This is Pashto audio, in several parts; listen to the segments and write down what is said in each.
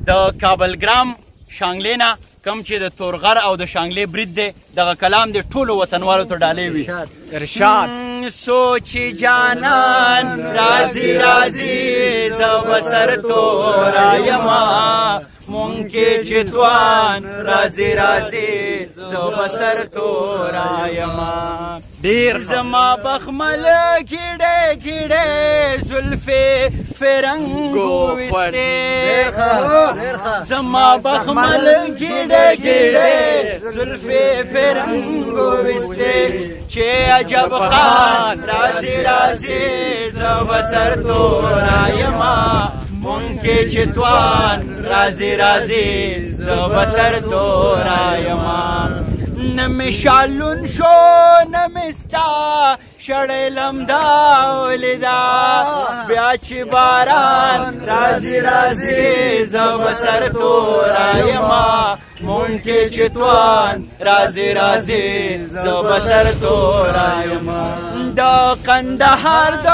د کابلګرام شانګلې نه کم چې د تورغر او د شانګلې برید دی دغه کلام د ټولو وطنوالو ته ډالۍ وي. ارشاد سوچ جانان رازی رازی زه به سر تورایما مونږ کې چې توان رازی رازی زه به سر تورایما ډېر زما بخمل کیډې کیډې زلفې فرنګو وستې زما بخمل کیډې کیډې زلفې فرنګو وستې چې عجب خان رازی رازی زه به سر تورایما مونږ کې چې توان رازی رازی زه به سر تورایما نه مې شالون شو نه مې ستا شړلم دا ولیدا بیا چې باران رازی رازی زه به سر تورایما مونږ کې چې توان رازی رازی زه به سر تورایما د قندهار د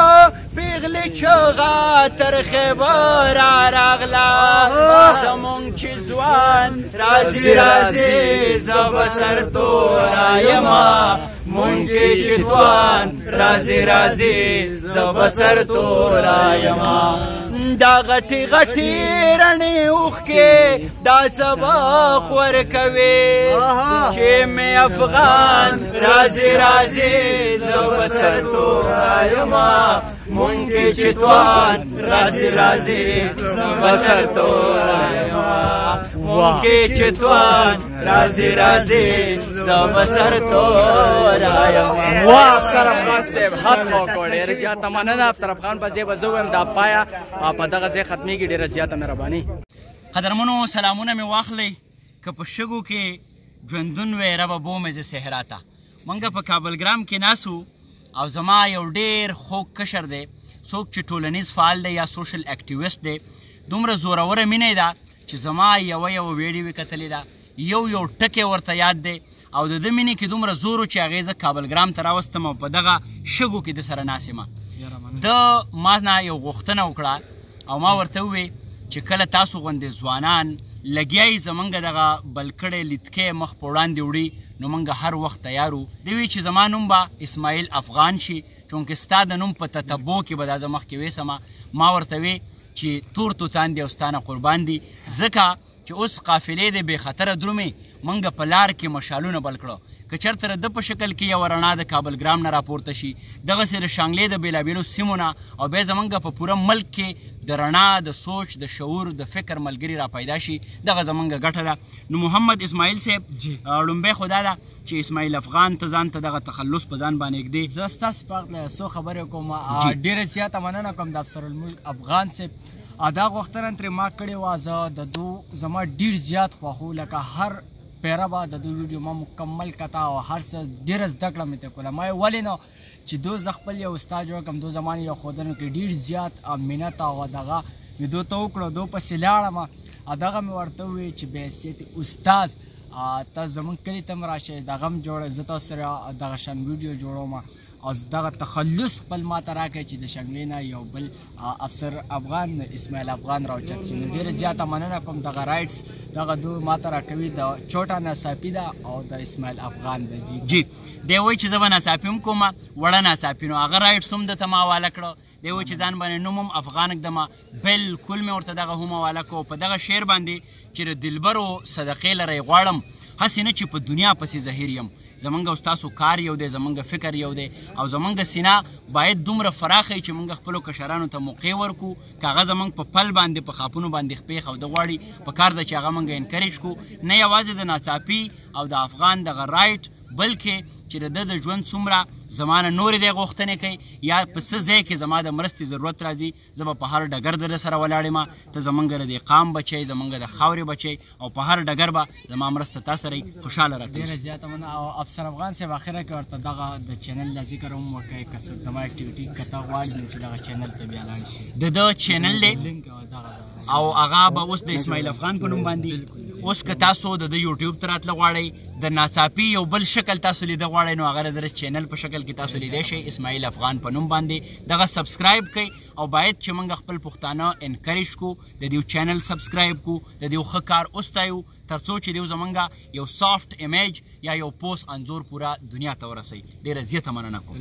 پیغلې چغه تر خیبر راغله زمونږ چې ځوان رازی رازی زه به سر تورایما مونږ کې چې توان رازی رازی زه به سر تورایما دا غټي غټي رڼې اوښکې دا سبق ورکوي چې مې افغان رازی رازی زه به سر تورایما مونږ کې چې توان رازی رازی زه به سر تورایما مونږ کې چې توان رازی رازی زه به سر تورایما. واه افسر افغان صاحب حد خو کو ډېر زیاته مننه افسر افغان په ځای به زه وایم دا پایه په دغه ځای ختمېږي. ډېره زیاته مهرباني. قدرمنو سلامونه مې واخلئ که په شګو کې ژوندون وی ربه بومې زه صحرا ته. موږ په کابلګرام کې ناسو او زما یو ډېر خوږ کشر دی څوک چې ټولنیز فعال دی یا سوشل اکټیویسټ دی. دومره زوروره مینه ده چې زما یوه ویډیو یې کتلې ده یو ټکی ورته یاد دی او د ده مینې کې دومره زور و چې هغې زه کابلګرام ته راوستم او په دغه شګو کې د سره ناست یم. ده ما نه یو غوښتنه وکړه او ما ورته ووی چې کله تاسو غوندې ځوانان لګیا زمونږ دغه بل کړی لیدکی مخ په وړاندې وړي نو موږ هر وخت تیار وو. دی وی چې زما نوم به اسماعیل افغان شي چونکې ستا د نوم په تتبع کې به دا زه مخکې ویسمه. ما ورته وی چې تور توتان دي او ستا نه قربان دي ځکه چې اوس قافلې د بې خطره درومې موږ په لار کې مشالونه بل کړو که چېرته د په شکل کې یوه رڼا د کابلګرام نه راپورته شي دغسې د شانګلې د بېلابېلو سیمو نه او بیا زموږ په پوره ملک کې د رڼا د سوچ د شعور د فکر ملګري را پیدا شي دغه زموږ ګټه ده. نو محمد اسماعیل صاحب لومبی خو دا ده چې اسماعیل افغان ته ځان ته دغه تخلص په ځان باندې ږدې. زه ستاسو په هکله څو خبرې کوم. ډېره زیاته مننه کوم د افسرالملک افغان صاحب. دا غوښتنه ترې ما کړې وه زه د دو زما ډېر زیات خوښ و لکه هر پیره به د دو ویډیو ما مکمل کته او هر څه ډېره زده کړه مې ترې کوله. ما یې ولې نه چې دو زه خپل یو استاد جوړ کړم دو زما یو ښودنو کې ډېر زیات منت او دغه مې دو ته وکړو دو پسې لاړم او دغه مې ورته وویل چې بحیثیت استاد ته زمونږ کلي ته م راشئ دغه م جوړ زه تاسو سره دغه شان ویډیو جوړوم او دغه تخلص خپل ما ته راکړئ چې د شانګلې نه یو بل افسر افغان اسماعیل افغان راوچت شي. نو ډېره زیاته مننه کوم دغه رایټس دغه دو ما ته راکوي د چوټه ناڅاپي ده او د اسماعیل افغان ده. جی دی وایي چې زه به ناڅاپي هم کومه وړه ناڅاپي نو هغه رایټس هم درته ما حواله کړه. دی وایي چې ځان باندې نوم هم افغان ږدمه بلکل مې ورته دغه هم حواله کړو په دغه شعر باندې چې د دلبرو صدقې لرئ غواړم هسې نه چې په دنیا پسې زهیر یم. زمونږ او ستاسو کار یو دی زمونږ فکر یو دی او زمونږ سینه باید دومره فراخه وي چې موږ خپلو کشرانو ته موقع ورکړو که هغه زمونږ په پل باندې په خاپونو باندې خپې خوده غواړي په کار ده چې هغه موږ انکریج کړو نه یوازې د ناڅاپي او د افغان دغه رایټ بلکې چې د ده د ژوند څومره زما نه نورې دی غوښتنې کوي یا په څه ځای کې زما د مرستې ضرورت راځي زه به په هر ډګر د ده سره ولاړ یم. ته زمونږ د دې قام بچی زمونږ د خاورې بچی او په هر ډګر به زما مرسته تا سره خوشحاله راته. ډېره زیاته مننه او افسر افغان صاحب اخره کې ورته دغه د چینل نه ذکر هم وکړئ که څوک زما اکټیویټي که ته غواړي چې دغه چینل ته بیا لاړ شي. د ده چینل دی او هغه به اوس د اسماعیل افغان په نوم باندې اوس که تاسو د یوټیوب ته راتله غواړئ د ناڅاپي یو بل شکل تاسو لیده غواړئ نو هغه د چینل په شکل کې تاسو لیدی شئ اسماعیل افغان په نوم باندې دغه سبسکرایب کړئ او باید چې موږ خپل پښتانه انکریج کو د دې چینل سبسکرایب کو د دې ښه کار وستایو تر څو چې دوی زمونږ یو سافت امیج یا یو پوس انځور پورا دنیا ته ورسوي. ډېره زیاته مننه کوم.